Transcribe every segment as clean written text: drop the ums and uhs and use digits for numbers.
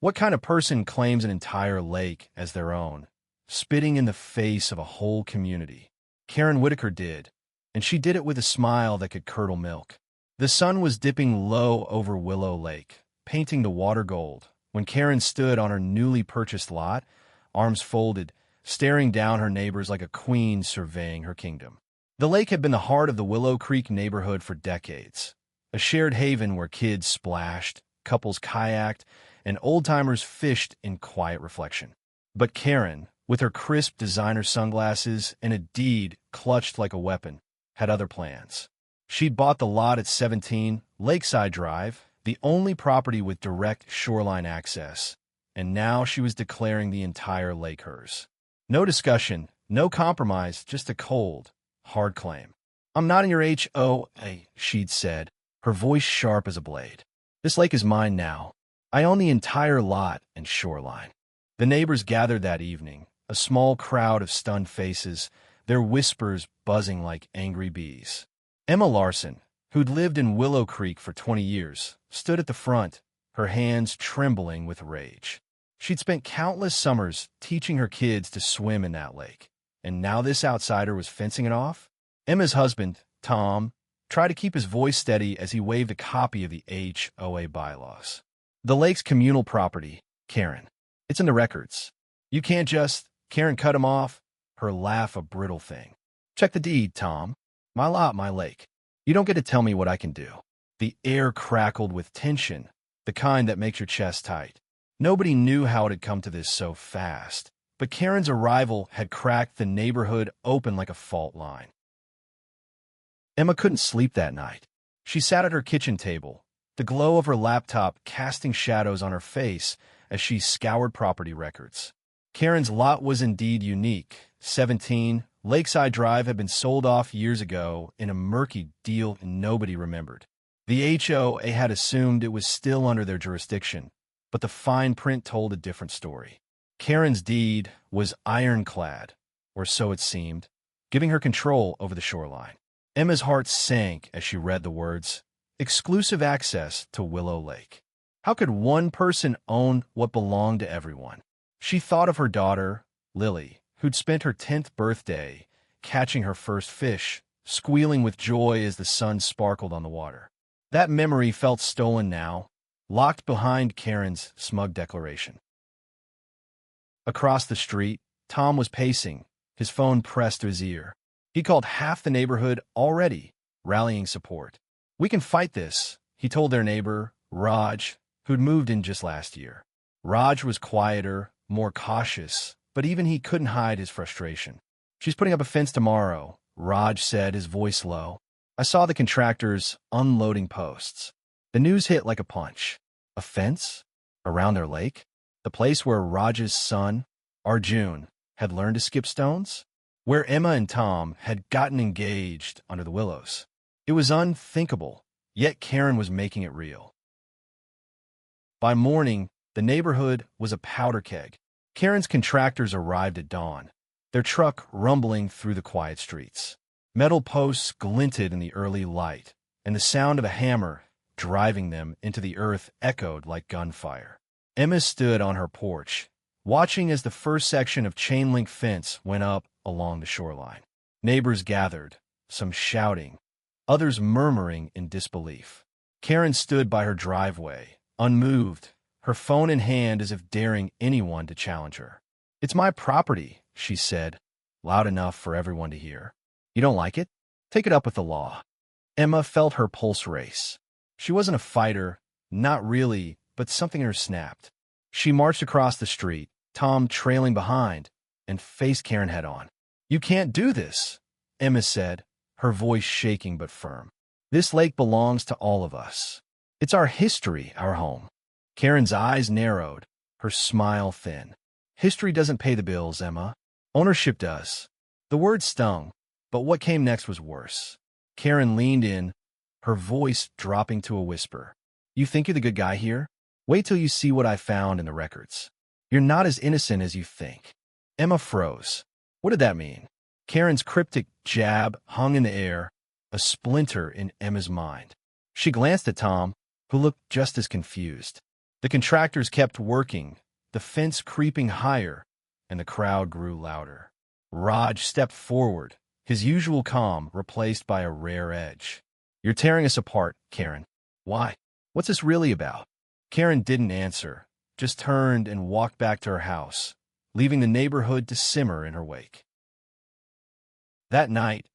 What kind of person claims an entire lake as their own, spitting in the face of a whole community? Karen Whitaker did, and she did it with a smile that could curdle milk. The sun was dipping low over Willow Lake, painting the water gold, when Karen stood on her newly purchased lot, arms folded, staring down her neighbors like a queen surveying her kingdom. The lake had been the heart of the Willow Creek neighborhood for decades, a shared haven where kids splashed, couples kayaked, and old-timers fished in quiet reflection. But Karen, with her crisp designer sunglasses and a deed clutched like a weapon, had other plans. She'd bought the lot at 17 Lakeside Drive, the only property with direct shoreline access, and now she was declaring the entire lake hers. No discussion, no compromise, just a cold, hard claim. "I'm not in your HOA," she'd said, her voice sharp as a blade. "This lake is mine now. I own the entire lot and shoreline." The neighbors gathered that evening, a small crowd of stunned faces, their whispers buzzing like angry bees. Emma Larson, who'd lived in Willow Creek for 20 years, stood at the front, her hands trembling with rage. She'd spent countless summers teaching her kids to swim in that lake, and now this outsider was fencing it off? Emma's husband, Tom, tried to keep his voice steady as he waved a copy of the HOA bylaws. "The lake's communal property, Karen. It's in the records. You can't just—" Karen cut him off, her laugh a brittle thing. "Check the deed, Tom. My lot, my lake. You don't get to tell me what I can do." The air crackled with tension, the kind that makes your chest tight. Nobody knew how it had come to this so fast, but Karen's arrival had cracked the neighborhood open like a fault line. Emma couldn't sleep that night. She sat at her kitchen table, the glow of her laptop casting shadows on her face as she scoured property records. Karen's lot was indeed unique. 17 Lakeside Drive had been sold off years ago in a murky deal nobody remembered. The HOA had assumed it was still under their jurisdiction, but the fine print told a different story. Karen's deed was ironclad, or so it seemed, giving her control over the shoreline. Emma's heart sank as she read the words, "Exclusive access to Willow Lake." How could one person own what belonged to everyone? She thought of her daughter, Lily, who'd spent her 10th birthday catching her first fish, squealing with joy as the sun sparkled on the water. That memory felt stolen now, locked behind Karen's smug declaration. Across the street, Tom was pacing, his phone pressed to his ear. He called half the neighborhood already, rallying support. "We can fight this," he told their neighbor, Raj, who'd moved in just last year. Raj was quieter, more cautious, but even he couldn't hide his frustration. "She's putting up a fence tomorrow," Raj said, his voice low. "I saw the contractors unloading posts." The news hit like a punch. A fence? Around their lake? The place where Raj's son, Arjun, had learned to skip stones? Where Emma and Tom had gotten engaged under the willows? It was unthinkable, yet Karen was making it real. By morning, the neighborhood was a powder keg. Karen's contractors arrived at dawn, their truck rumbling through the quiet streets. Metal posts glinted in the early light, and the sound of a hammer driving them into the earth echoed like gunfire. Emma stood on her porch, watching as the first section of chain-link fence went up along the shoreline. Neighbors gathered, some shouting, others murmuring in disbelief. Karen stood by her driveway, unmoved, her phone in hand as if daring anyone to challenge her. "It's my property," she said, loud enough for everyone to hear. "You don't like it? Take it up with the law." Emma felt her pulse race. She wasn't a fighter, not really, but something in her snapped. She marched across the street, Tom trailing behind, and faced Karen head-on. "You can't do this," Emma said, her voice shaking but firm. "This lake belongs to all of us. It's our history, our home." Karen's eyes narrowed, her smile thin. "History doesn't pay the bills, Emma. Ownership does." The word stung, but what came next was worse. Karen leaned in, her voice dropping to a whisper. "You think you're the good guy here? Wait till you see what I found in the records. You're not as innocent as you think." Emma froze. What did that mean? Karen's cryptic jab hung in the air, a splinter in Emma's mind. She glanced at Tom, who looked just as confused. The contractors kept working, the fence creeping higher, and the crowd grew louder. Raj stepped forward, his usual calm replaced by a rare edge. "You're tearing us apart, Karen. Why? What's this really about?" Karen didn't answer, just turned and walked back to her house, leaving the neighborhood to simmer in her wake. That night,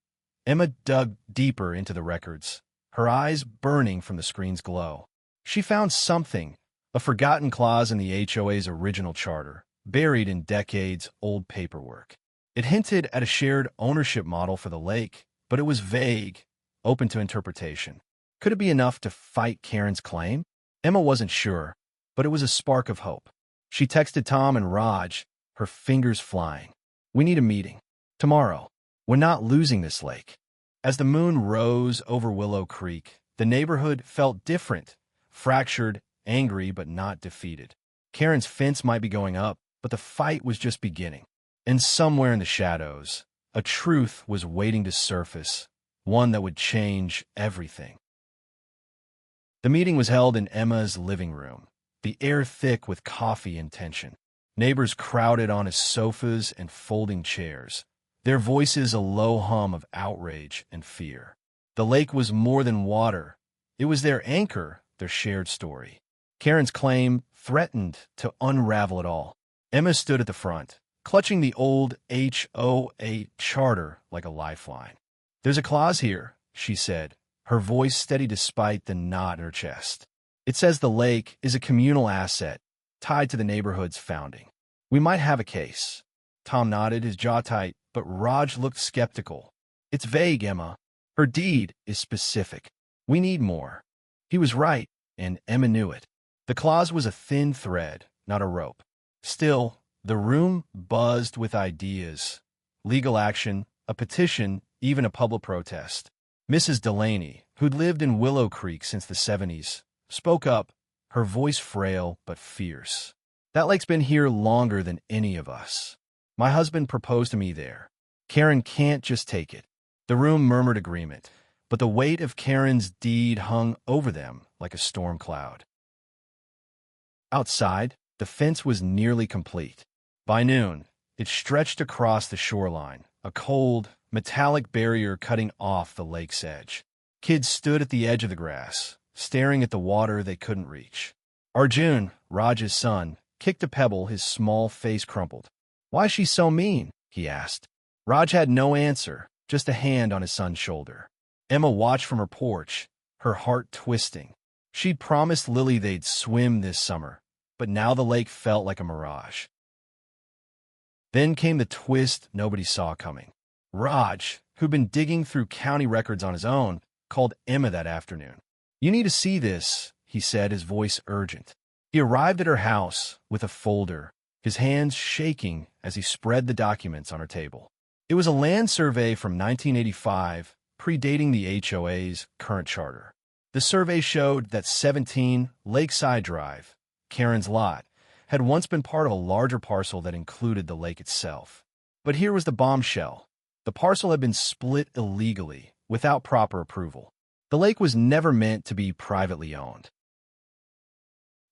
Emma dug deeper into the records, her eyes burning from the screen's glow. She found something, a forgotten clause in the HOA's original charter, buried in decades-old paperwork. It hinted at a shared ownership model for the lake, but it was vague, open to interpretation. Could it be enough to fight Karen's claim? Emma wasn't sure, but it was a spark of hope. She texted Tom and Raj, her fingers flying. "We need a meeting. Tomorrow. We're not losing this lake." As the moon rose over Willow Creek, the neighborhood felt different, fractured, angry, but not defeated. Karen's fence might be going up, but the fight was just beginning. And somewhere in the shadows, a truth was waiting to surface, one that would change everything. The meeting was held in Emma's living room, the air thick with coffee and tension. Neighbors crowded on his sofas and folding chairs, their voices a low hum of outrage and fear. The lake was more than water. It was their anchor, their shared story. Karen's claim threatened to unravel it all. Emma stood at the front, clutching the old HOA charter like a lifeline. "There's a clause here," she said, her voice steady despite the knot in her chest. "It says the lake is a communal asset, tied to the neighborhood's founding. We might have a case." Tom nodded, his jaw tight, but Raj looked skeptical. "It's vague, Emma. Her deed is specific. We need more." He was right, and Emma knew it. The clause was a thin thread, not a rope. Still, the room buzzed with ideas. Legal action, a petition, even a public protest. Mrs. Delaney, who'd lived in Willow Creek since the 70s, spoke up, her voice frail but fierce. "That lake's been here longer than any of us. My husband proposed to me there. Karen can't just take it." The room murmured agreement, but the weight of Karen's deed hung over them like a storm cloud. Outside, the fence was nearly complete. By noon, it stretched across the shoreline, a cold, metallic barrier cutting off the lake's edge. Kids stood at the edge of the grass, staring at the water they couldn't reach. Arjun, Raj's son, kicked a pebble, his small face crumpled. "Why is she so mean?" he asked. Raj had no answer, just a hand on his son's shoulder. Emma watched from her porch, her heart twisting. She'd promised Lily they'd swim this summer, but now the lake felt like a mirage. Then came the twist nobody saw coming. Raj, who'd been digging through county records on his own, called Emma that afternoon. "You need to see this," he said, his voice urgent. He arrived at her house with a folder, his hands shaking as he spread the documents on her table. It was a land survey from 1985, predating the HOA's current charter. The survey showed that 17 Lakeside Drive, Karen's lot, had once been part of a larger parcel that included the lake itself. But here was the bombshell. The parcel had been split illegally, without proper approval. The lake was never meant to be privately owned.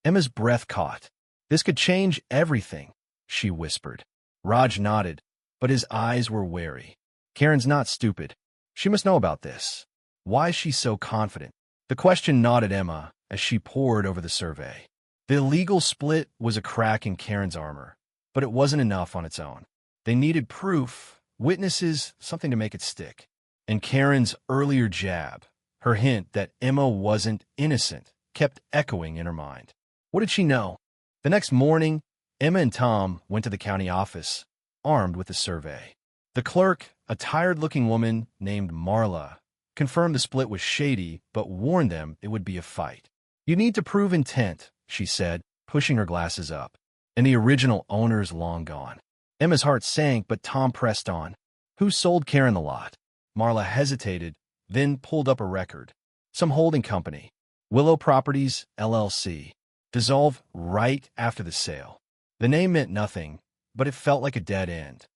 Emma's breath caught. "This could change everything," she whispered. Raj nodded, but his eyes were wary. "Karen's not stupid. She must know about this. Why is she so confident?" The question gnawed at Emma as she pored over the survey. The illegal split was a crack in Karen's armor, but it wasn't enough on its own. They needed proof, witnesses, something to make it stick. And Karen's earlier jab, her hint that Emma wasn't innocent, kept echoing in her mind. What did she know? The next morning, Emma and Tom went to the county office, armed with the survey. The clerk, a tired-looking woman named Marla, confirmed the split was shady, but warned them it would be a fight. "You need to prove intent," she said, pushing her glasses up. "And the original owner's long gone." Emma's heart sank, but Tom pressed on. "Who sold Karen the lot?" Marla hesitated, then pulled up a record. "Some holding company. Willow Properties, LLC. Dissolved right after the sale." The name meant nothing, but it felt like a dead end.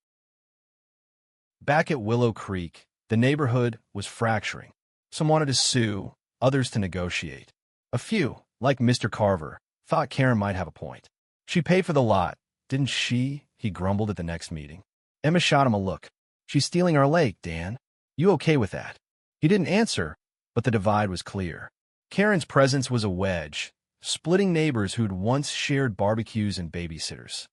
Back at Willow Creek, the neighborhood was fracturing. Some wanted to sue, others to negotiate. A few, like Mr. Carver, Thought Karen might have a point. She paid for the lot, didn't she? He grumbled at the next meeting. Emma shot him a look. She's stealing our lake, Dan. You okay with that? He didn't answer, but the divide was clear. Karen's presence was a wedge, splitting neighbors who'd once shared barbecues and babysitters.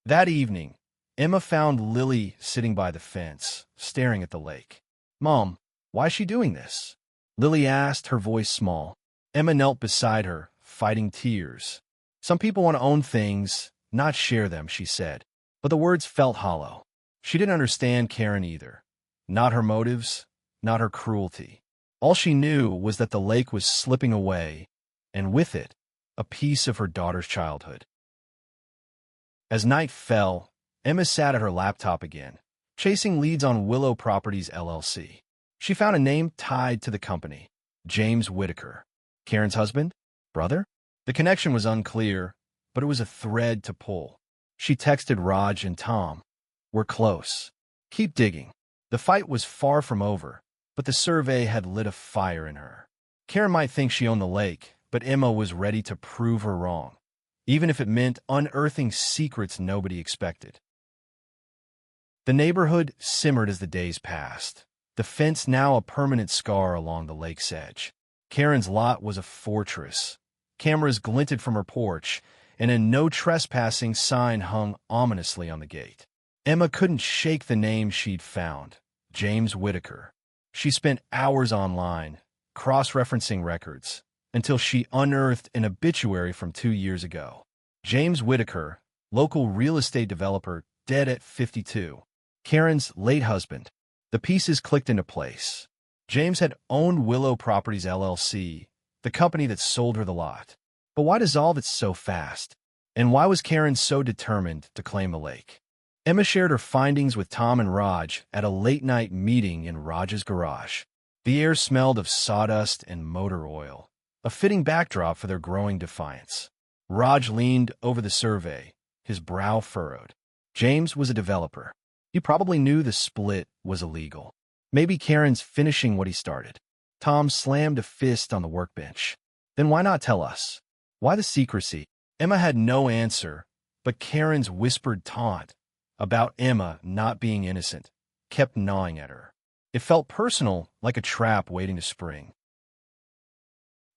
That evening, Emma found Lily sitting by the fence, staring at the lake. Mom, why is she doing this? Lily asked, her voice small. Emma knelt beside her, fighting tears. Some people want to own things, not share them, she said. But the words felt hollow. She didn't understand Karen either. Not her motives, not her cruelty. All she knew was that the lake was slipping away, and with it, a piece of her daughter's childhood. As night fell, Emma sat at her laptop again, chasing leads on Willow Properties LLC. She found a name tied to the company, James Whitaker. Karen's husband? Brother? The connection was unclear, but it was a thread to pull. She texted Raj and Tom. We're close. Keep digging. The fight was far from over, but the survey had lit a fire in her. Karen might think she owned the lake, but Emma was ready to prove her wrong, even if it meant unearthing secrets nobody expected. The neighborhood simmered as the days passed, the fence now a permanent scar along the lake's edge. Karen's lot was a fortress. Cameras glinted from her porch, and a no trespassing sign hung ominously on the gate. Emma couldn't shake the name she'd found, James Whitaker. She spent hours online, cross-referencing records, until she unearthed an obituary from 2 years ago. James Whitaker, local real estate developer, dead at 52. Karen's late husband. The pieces clicked into place. James had owned Willow Properties LLC, the company that sold her the lot. But why dissolve it so fast? And why was Karen so determined to claim the lake? Emma shared her findings with Tom and Raj at a late-night meeting in Raj's garage. The air smelled of sawdust and motor oil, a fitting backdrop for their growing defiance. Raj leaned over the survey, his brow furrowed. James was a developer. He probably knew the split was illegal. Maybe Karen's finishing what he started. Tom slammed a fist on the workbench. Then why not tell us? Why the secrecy? Emma had no answer, but Karen's whispered taunt about Emma not being innocent kept gnawing at her. It felt personal, like a trap waiting to spring.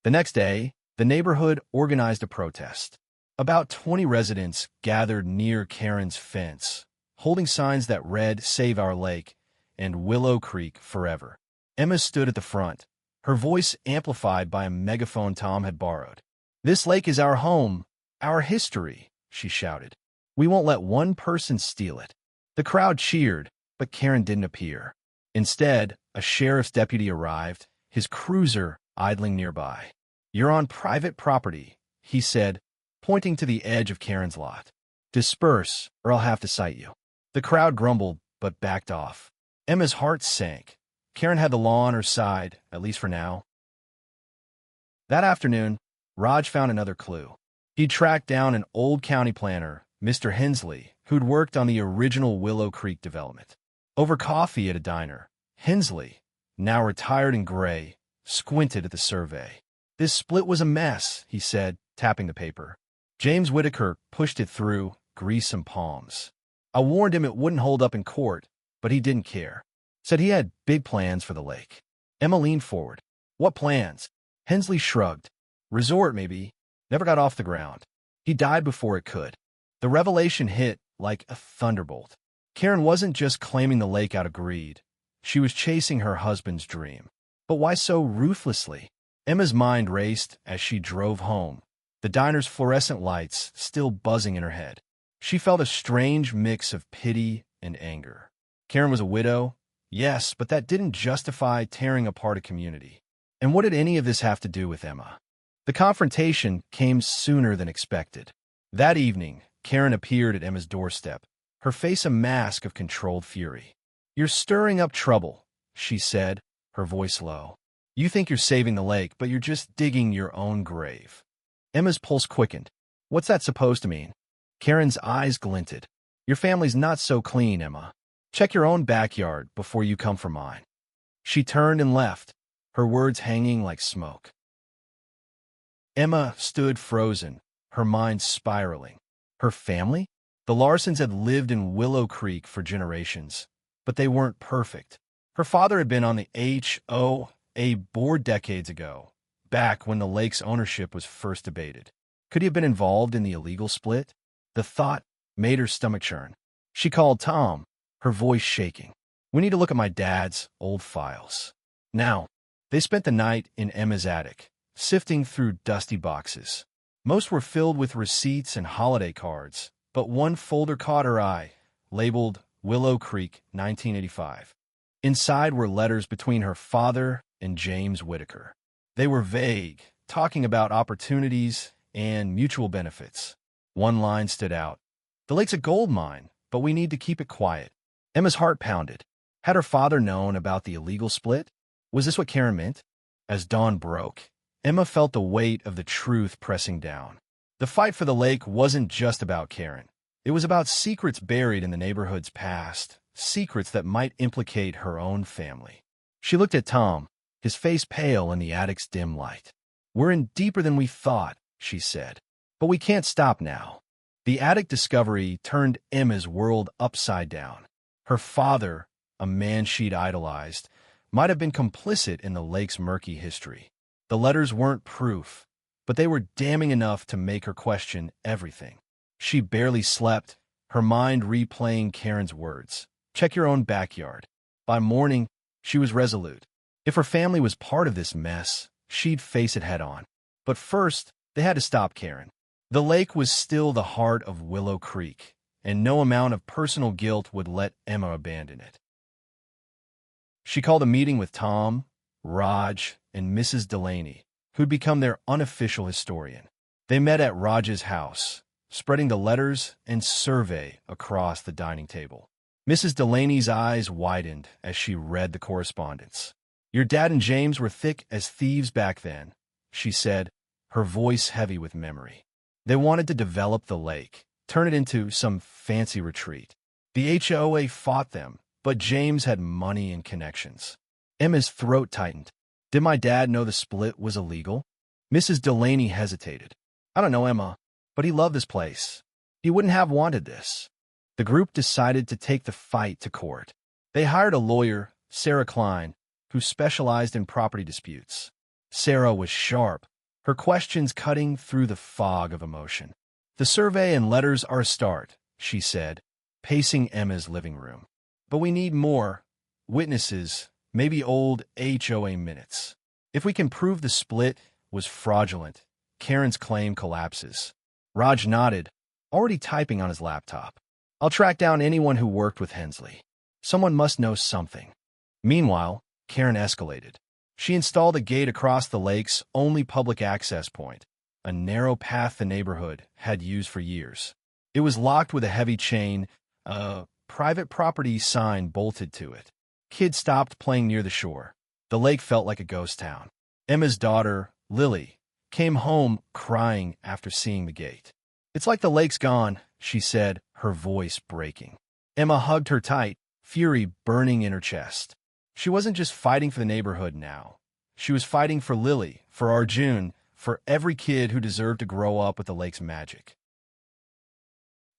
The next day, the neighborhood organized a protest. About 20 residents gathered near Karen's fence, holding signs that read, "Save our lake," and "Willow Creek forever." Emma stood at the front, her voice amplified by a megaphone Tom had borrowed. "This lake is our home, our history," she shouted. "We won't let one person steal it." The crowd cheered, but Karen didn't appear. Instead, a sheriff's deputy arrived, his cruiser idling nearby. "You're on private property," he said, pointing to the edge of Karen's lot. "Disperse, or I'll have to cite you." The crowd grumbled, but backed off. Emma's heart sank. Karen had the law on her side, at least for now. That afternoon, Raj found another clue. He tracked down an old county planner, Mr. Hensley, who'd worked on the original Willow Creek development. Over coffee at a diner, Hensley, now retired and gray, squinted at the survey. "This split was a mess," he said, tapping the paper. James Whitaker pushed it through, greasy palms. "I warned him it wouldn't hold up in court, but he didn't care. Said he had big plans for the lake." Emma leaned forward. "What plans?" Hensley shrugged. "Resort, maybe. Never got off the ground. He died before it could." The revelation hit like a thunderbolt. Karen wasn't just claiming the lake out of greed. She was chasing her husband's dream. But why so ruthlessly? Emma's mind raced as she drove home, the diner's fluorescent lights still buzzing in her head. She felt a strange mix of pity and anger. Karen was a widow, yes, but that didn't justify tearing apart a community. And what did any of this have to do with Emma? The confrontation came sooner than expected. That evening, Karen appeared at Emma's doorstep, her face a mask of controlled fury. "You're stirring up trouble," she said, her voice low. "You think you're saving the lake, but you're just digging your own grave." Emma's pulse quickened. "What's that supposed to mean?" Karen's eyes glinted. "Your family's not so clean, Emma. Check your own backyard before you come for mine." She turned and left, her words hanging like smoke. Emma stood frozen, her mind spiraling. Her family? The Larsons had lived in Willow Creek for generations, but they weren't perfect. Her father had been on the HOA board decades ago, back when the lake's ownership was first debated. Could he have been involved in the illegal split? The thought made her stomach churn. She called Tom, her voice shaking. "We need to look at my dad's old files." Now, they spent the night in Emma's attic, sifting through dusty boxes. Most were filled with receipts and holiday cards, but one folder caught her eye, labeled Willow Creek, 1985. Inside were letters between her father and James Whitaker. They were vague, talking about opportunities and mutual benefits. One line stood out. "The lake's a gold mine, but we need to keep it quiet." Emma's heart pounded. Had her father known about the illegal split? Was this what Karen meant? As dawn broke, Emma felt the weight of the truth pressing down. The fight for the lake wasn't just about Karen. It was about secrets buried in the neighborhood's past, secrets that might implicate her own family. She looked at Tom, his face pale in the attic's dim light. "We're in deeper than we thought," she said. "But we can't stop now." The attic discovery turned Emma's world upside down. Her father, a man she'd idolized, might have been complicit in the lake's murky history. The letters weren't proof, but they were damning enough to make her question everything. She barely slept, her mind replaying Karen's words. "Check your own backyard." By morning, she was resolute. If her family was part of this mess, she'd face it head on. But first, they had to stop Karen. The lake was still the heart of Willow Creek, and no amount of personal guilt would let Emma abandon it. She called a meeting with Tom, Raj, and Mrs. Delaney, who'd become their unofficial historian. They met at Raj's house, spreading the letters and survey across the dining table. Mrs. Delaney's eyes widened as she read the correspondence. "Your dad and James were thick as thieves back then," she said, her voice heavy with memory. "They wanted to develop the lake, turn it into some fancy retreat. The HOA fought them, but James had money and connections." Emma's throat tightened. "Did my dad know the split was illegal?" Mrs. Delaney hesitated. "I don't know, Emma, but he loved this place. He wouldn't have wanted this." The group decided to take the fight to court. They hired a lawyer, Sarah Klein, who specialized in property disputes. Sarah was sharp, her questions cutting through the fog of emotion. "The survey and letters are a start," she said, pacing Emma's living room. "But we need more witnesses, maybe old HOA minutes. If we can prove the split was fraudulent, Karen's claim collapses." Raj nodded, already typing on his laptop. "I'll track down anyone who worked with Hensley. Someone must know something." Meanwhile, Karen escalated. She installed a gate across the lake's only public access point, a narrow path the neighborhood had used for years. It was locked with a heavy chain, a private property sign bolted to it. Kids stopped playing near the shore. The lake felt like a ghost town. Emma's daughter, Lily, came home crying after seeing the gate. "It's like the lake's gone," she said, her voice breaking. Emma hugged her tight, fury burning in her chest. She wasn't just fighting for the neighborhood now. She was fighting for Lily, for Arjun, for every kid who deserved to grow up with the lake's magic.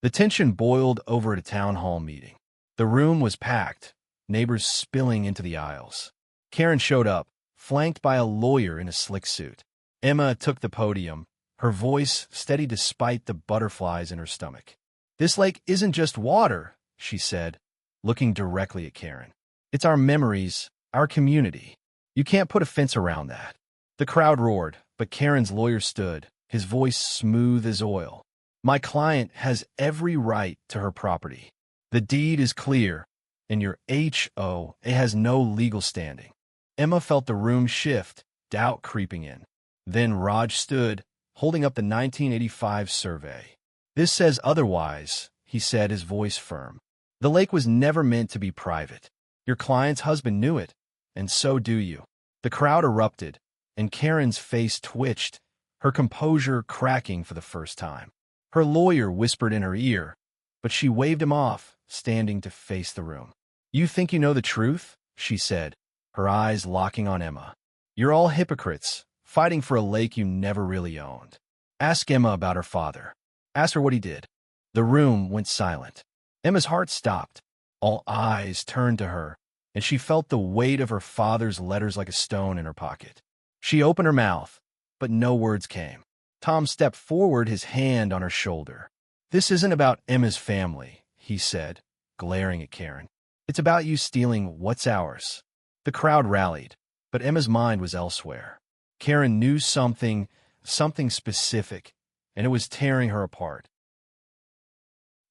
The tension boiled over at a town hall meeting. The room was packed, neighbors spilling into the aisles. Karen showed up, flanked by a lawyer in a slick suit. Emma took the podium, her voice steady despite the butterflies in her stomach. "This lake isn't just water," she said, looking directly at Karen. "It's our memories, our community. You can't put a fence around that." The crowd roared, but Karen's lawyer stood, his voice smooth as oil. "My client has every right to her property. The deed is clear, and your HOA has no legal standing." Emma felt the room shift, doubt creeping in. Then Raj stood, holding up the 1985 survey. "This says otherwise," he said, his voice firm. "The lake was never meant to be private. Your client's husband knew it, and so do you." The crowd erupted, and Karen's face twitched, her composure cracking for the first time. Her lawyer whispered in her ear, but she waved him off, standing to face the room. "You think you know the truth?" she said, her eyes locking on Emma. "You're all hypocrites, fighting for a lake you never really owned. Ask Emma about her father. Ask her what he did. The room went silent. Emma's heart stopped. All eyes turned to her, and she felt the weight of her father's letters like a stone in her pocket. She opened her mouth, but no words came. Tom stepped forward, his hand on her shoulder. "This isn't about Emma's family," he said, glaring at Karen. "It's about you stealing what's ours." The crowd rallied, but Emma's mind was elsewhere. Karen knew something specific, and it was tearing her apart.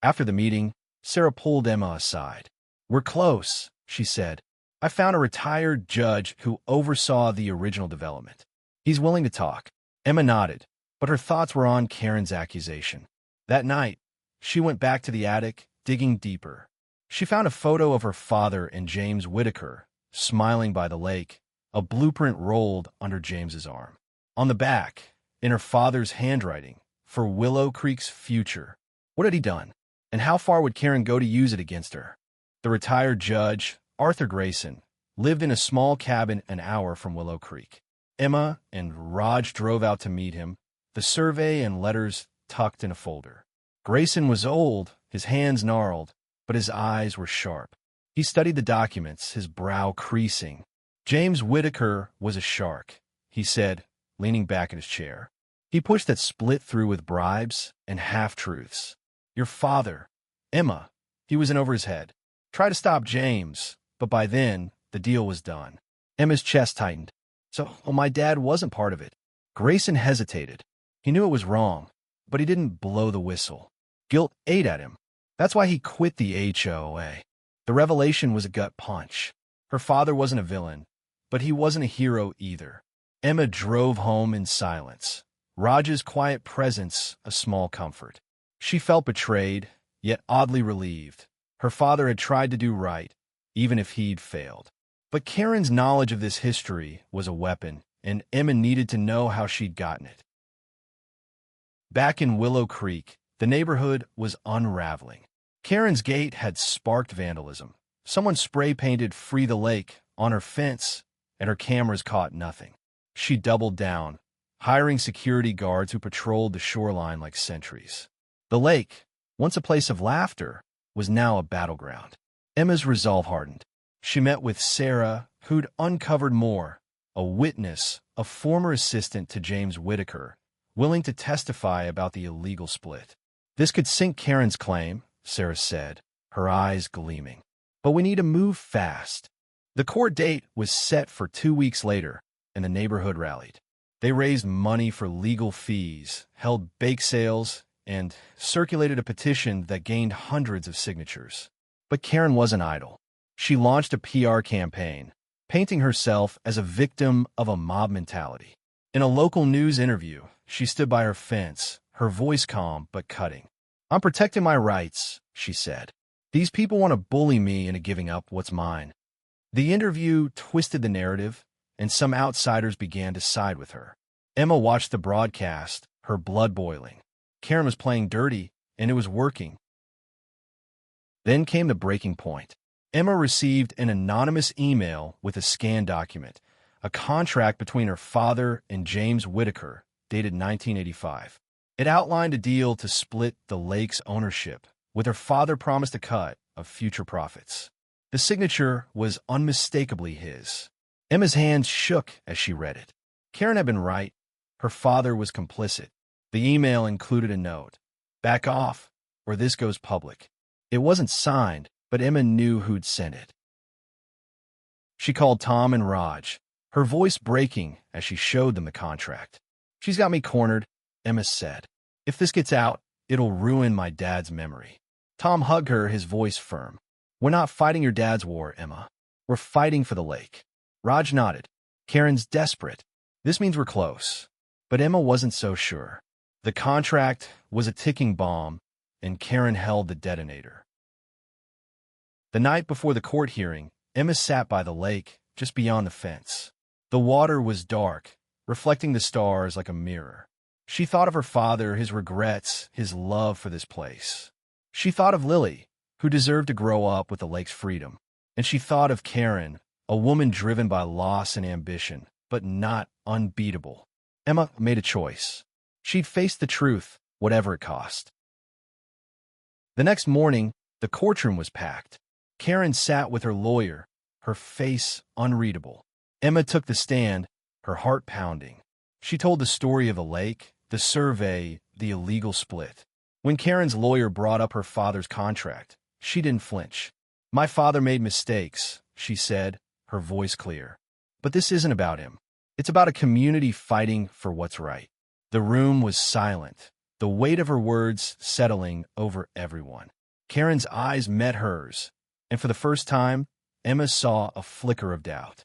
After the meeting, Sarah pulled Emma aside. "We're close," she said. "I found a retired judge who oversaw the original development. He's willing to talk." Emma nodded, but her thoughts were on Karen's accusation. That night, she went back to the attic, digging deeper. She found a photo of her father and James Whitaker, smiling by the lake, a blueprint rolled under James's arm. On the back, in her father's handwriting, "For Willow Creek's future." What had he done? And how far would Karen go to use it against her? The retired judge, Arthur Grayson, lived in a small cabin an hour from Willow Creek. Emma and Raj drove out to meet him, the survey and letters tucked in a folder. Grayson was old, his hands gnarled, but his eyes were sharp. He studied the documents, his brow creasing. "James Whitaker was a shark," he said, leaning back in his chair. "He pushed that split through with bribes and half-truths. Your father, Emma, he was in over his head. Tried to stop James, but by then, the deal was done." Emma's chest tightened. "So, my dad wasn't part of it." Grayson hesitated. He knew it was wrong, but he didn't blow the whistle. Guilt ate at him. That's why he quit the HOA. The revelation was a gut punch. Her father wasn't a villain, but he wasn't a hero either. Emma drove home in silence, Raj's quiet presence a small comfort. She felt betrayed, yet oddly relieved. Her father had tried to do right, even if he'd failed. But Karen's knowledge of this history was a weapon, and Emma needed to know how she'd gotten it. Back in Willow Creek, the neighborhood was unraveling. Karen's gate had sparked vandalism. Someone spray-painted "Free the Lake" on her fence, and her cameras caught nothing. She doubled down, hiring security guards who patrolled the shoreline like sentries. The lake, once a place of laughter, was now a battleground. Emma's resolve hardened. She met with Sarah, who'd uncovered more, a witness, a former assistant to James Whitaker, willing to testify about the illegal split. "This could sink Karen's claim," Sarah said, her eyes gleaming. "But we need to move fast." The court date was set for 2 weeks later, and the neighborhood rallied. They raised money for legal fees, held bake sales, and circulated a petition that gained hundreds of signatures. But Karen wasn't idle. She launched a PR campaign, painting herself as a victim of a mob mentality. In a local news interview, she stood by her fence, her voice calm but cutting. "I'm protecting my rights," she said. "These people want to bully me into giving up what's mine." The interview twisted the narrative, and some outsiders began to side with her. Emma watched the broadcast, her blood boiling. Karen was playing dirty, and it was working. Then came the breaking point. Emma received an anonymous email with a scanned document, a contract between her father and James Whitaker, dated 1985. It outlined a deal to split the lake's ownership, with her father promised a cut of future profits. The signature was unmistakably his. Emma's hands shook as she read it. Karen had been right. Her father was complicit. The email included a note: "Back off, or this goes public." It wasn't signed, but Emma knew who'd sent it. She called Tom and Raj, her voice breaking as she showed them the contract. "She's got me cornered," Emma said. "If this gets out, it'll ruin my dad's memory." Tom hugged her, his voice firm. "We're not fighting your dad's war, Emma. We're fighting for the lake." Raj nodded. "Karen's desperate. This means we're close." But Emma wasn't so sure. The contract was a ticking bomb, and Karen held the detonator. The night before the court hearing, Emma sat by the lake, just beyond the fence. The water was dark, reflecting the stars like a mirror. She thought of her father, his regrets, his love for this place. She thought of Lily, who deserved to grow up with the lake's freedom. And she thought of Karen, a woman driven by loss and ambition, but not unbeatable. Emma made a choice. She'd face the truth, whatever it cost. The next morning, the courtroom was packed. Karen sat with her lawyer, her face unreadable. Emma took the stand, her heart pounding. She told the story of the lake, the survey, the illegal split. When Karen's lawyer brought up her father's contract, she didn't flinch. "My father made mistakes," she said, her voice clear. "But this isn't about him. It's about a community fighting for what's right." The room was silent, the weight of her words settling over everyone. Karen's eyes met hers, and for the first time, Emma saw a flicker of doubt.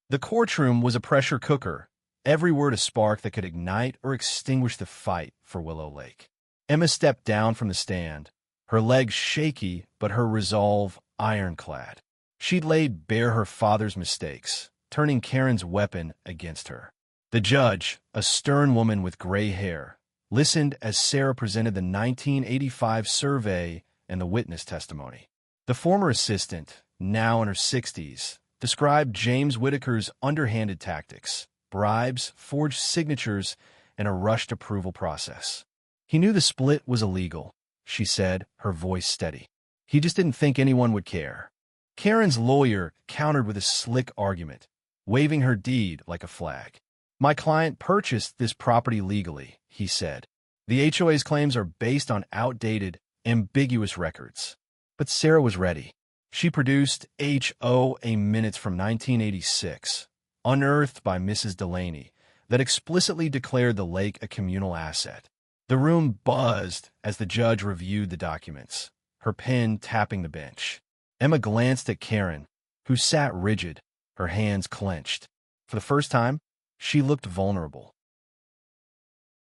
The courtroom was a pressure cooker, every word a spark that could ignite or extinguish the fight for Willow Lake. Emma stepped down from the stand, her legs shaky but her resolve ironclad. She'd laid bare her father's mistakes, turning Karen's weapon against her. The judge, a stern woman with gray hair, listened as Sarah presented the 1985 survey and the witness testimony. The former assistant, now in her 60s, described James Whitaker's underhanded tactics, bribes, forged signatures, and a rushed approval process. "He knew the split was illegal," she said, her voice steady. "He just didn't think anyone would care." Karen's lawyer countered with a slick argument, waving her deed like a flag. "My client purchased this property legally," he said. "The HOA's claims are based on outdated, ambiguous records." But Sarah was ready. She produced HOA minutes from 1986, unearthed by Mrs. Delaney, that explicitly declared the lake a communal asset. The room buzzed as the judge reviewed the documents, her pen tapping the bench. Emma glanced at Karen, who sat rigid, her hands clenched. For the first time, she looked vulnerable.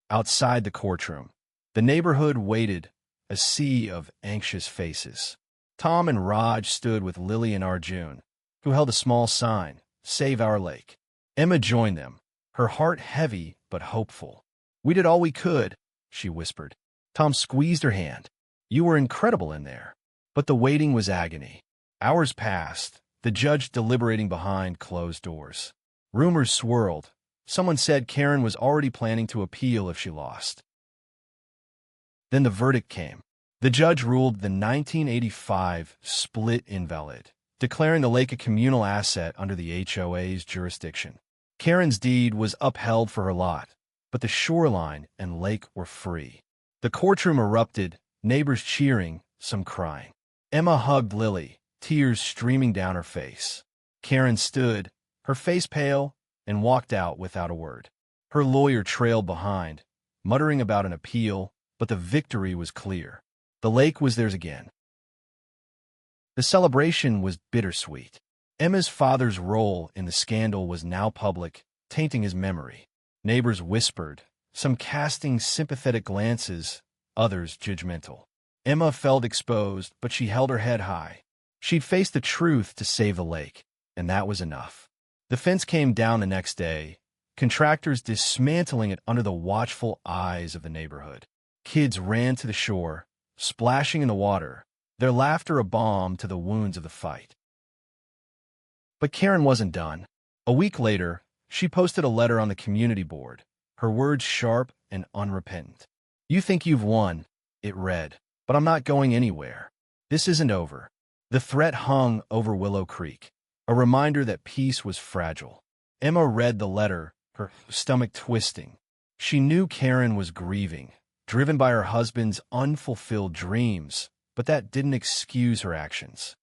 Outside the courtroom, the neighborhood waited, a sea of anxious faces. Tom and Raj stood with Lily and Arjun, who held a small sign, "Save Our Lake." Emma joined them, her heart heavy but hopeful. "We did all we could," she whispered. Tom squeezed her hand. "You were incredible in there." But the waiting was agony. Hours passed, the judge deliberating behind closed doors. Rumors swirled. Someone said Karen was already planning to appeal if she lost. Then the verdict came. The judge ruled the 1985 split invalid, declaring the lake a communal asset under the HOA's jurisdiction. Karen's deed was upheld for her lot, but the shoreline and lake were free. The courtroom erupted, neighbors cheering, some crying. Emma hugged Lily, tears streaming down her face. Karen stood, her face pale, and walked out without a word. Her lawyer trailed behind, muttering about an appeal, but the victory was clear. The lake was theirs again. The celebration was bittersweet. Emma's father's role in the scandal was now public, tainting his memory. Neighbors whispered, some casting sympathetic glances, others judgmental. Emma felt exposed, but she held her head high. She'd faced the truth to save the lake, and that was enough. The fence came down the next day, contractors dismantling it under the watchful eyes of the neighborhood. Kids ran to the shore, splashing in the water, their laughter a balm to the wounds of the fight. But Karen wasn't done. A week later, she posted a letter on the community board, her words sharp and unrepentant. "You think you've won," it read, "but I'm not going anywhere. This isn't over." The threat hung over Willow Creek, a reminder that peace was fragile. Emma read the letter, her stomach twisting. She knew Karen was grieving, driven by her husband's unfulfilled dreams, but that didn't excuse her actions.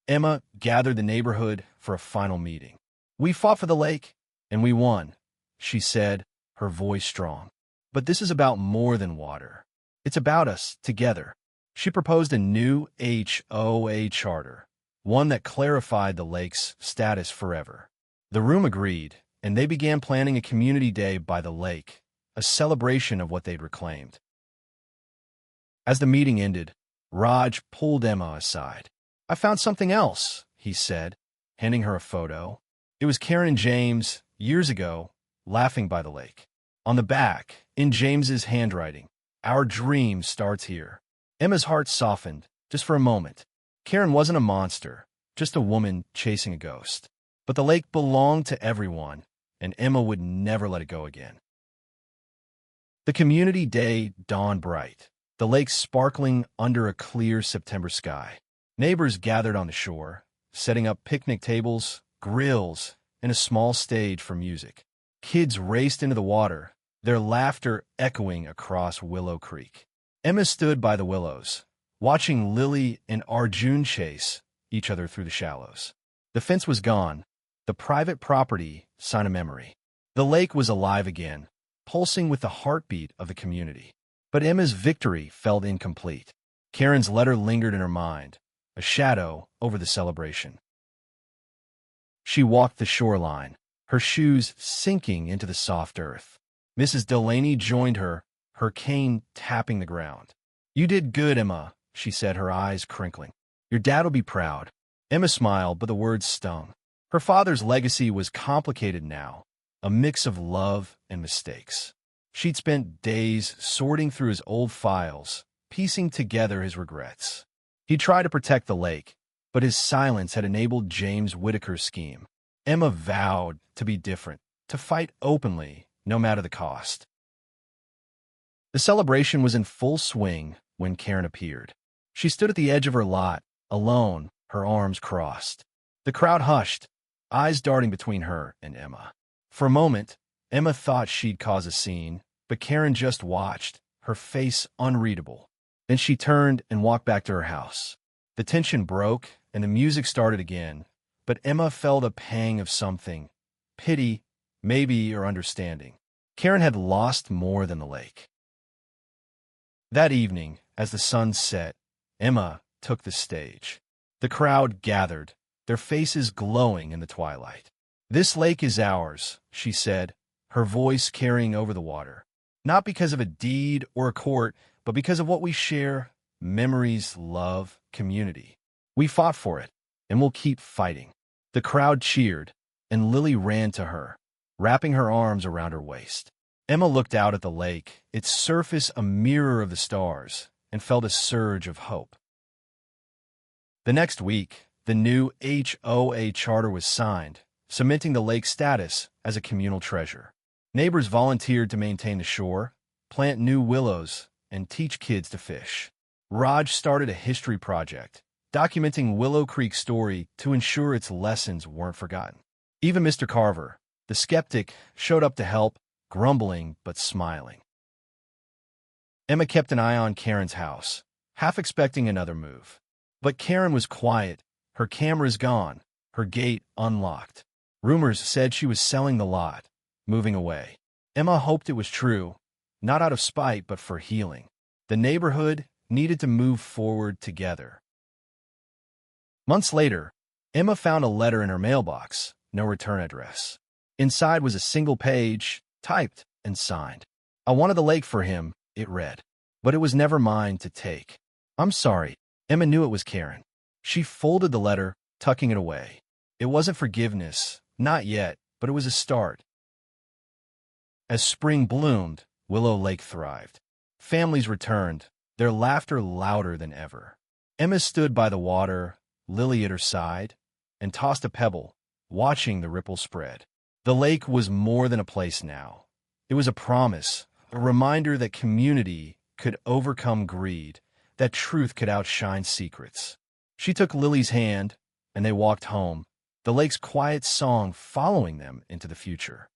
Emma gathered the neighborhood for a final meeting. "We fought for the lake, and we won," she said, her voice strong. "But this is about more than water. It's about us, together." She proposed a new HOA charter, one that clarified the lake's status forever. The room agreed, and they began planning a community day by the lake, a celebration of what they'd reclaimed. As the meeting ended, Raj pulled Emma aside. "I found something else," he said, handing her a photo. It was Karen and James, years ago, laughing by the lake. On the back, in James's handwriting, "Our dream starts here." Emma's heart softened, just for a moment. Karen wasn't a monster, just a woman chasing a ghost. But the lake belonged to everyone, and Emma would never let it go again. The community day dawned bright, the lake sparkling under a clear September sky. Neighbors gathered on the shore, setting up picnic tables, grills, and a small stage for music. Kids raced into the water, their laughter echoing across Willow Creek. Emma stood by the willows, watching Lily and Arjun chase each other through the shallows. The fence was gone, the private property sign a memory. The lake was alive again, pulsing with the heartbeat of the community. But Emma's victory felt incomplete. Karen's letter lingered in her mind, a shadow over the celebration. She walked the shoreline, her shoes sinking into the soft earth. Mrs. Delaney joined her, her cane tapping the ground. "You did good, Emma," she said, her eyes crinkling. "Your dad'll be proud." Emma smiled, but the words stung. Her father's legacy was complicated now, a mix of love and mistakes. She'd spent days sorting through his old files, piecing together his regrets. He tried to protect the lake, but his silence had enabled James Whitaker's scheme. Emma vowed to be different, to fight openly, no matter the cost. The celebration was in full swing when Karen appeared. She stood at the edge of her lot, alone, her arms crossed. The crowd hushed, eyes darting between her and Emma. For a moment, Emma thought she'd cause a scene, but Karen just watched, her face unreadable. Then she turned and walked back to her house. The tension broke, and the music started again, but Emma felt a pang of something, pity, maybe, or understanding. Karen had lost more than the lake. That evening, as the sun set, Emma took the stage. The crowd gathered, their faces glowing in the twilight. "This lake is ours," she said, her voice carrying over the water. "Not because of a deed or a court, but because of what we share, memories, love, community. We fought for it, and we'll keep fighting." The crowd cheered, and Lily ran to her, wrapping her arms around her waist. Emma looked out at the lake, its surface a mirror of the stars, and felt a surge of hope. The next week, the new HOA charter was signed, cementing the lake's status as a communal treasure. Neighbors volunteered to maintain the shore, plant new willows, and teach kids to fish. Raj started a history project, documenting Willow Creek's story to ensure its lessons weren't forgotten. Even Mr. Carver, the skeptic, showed up to help, grumbling but smiling. Emma kept an eye on Karen's house, half expecting another move. But Karen was quiet, her cameras gone, her gate unlocked. Rumors said she was selling the lot, moving away. Emma hoped it was true, not out of spite but for healing. The neighborhood needed to move forward together. Months later, Emma found a letter in her mailbox, no return address. Inside was a single page, typed and signed. "I wanted the lake for him," it read, "but it was never mine to take. I'm sorry." Emma knew it was Karen. She folded the letter, tucking it away. It wasn't forgiveness, not yet, but it was a start. As spring bloomed, Willow Lake thrived. Families returned, their laughter louder than ever. Emma stood by the water, Lily at her side, and tossed a pebble, watching the ripple spread. The lake was more than a place now. It was a promise, a reminder that community could overcome greed, that truth could outshine secrets. She took Lily's hand, and they walked home, the lake's quiet song following them into the future.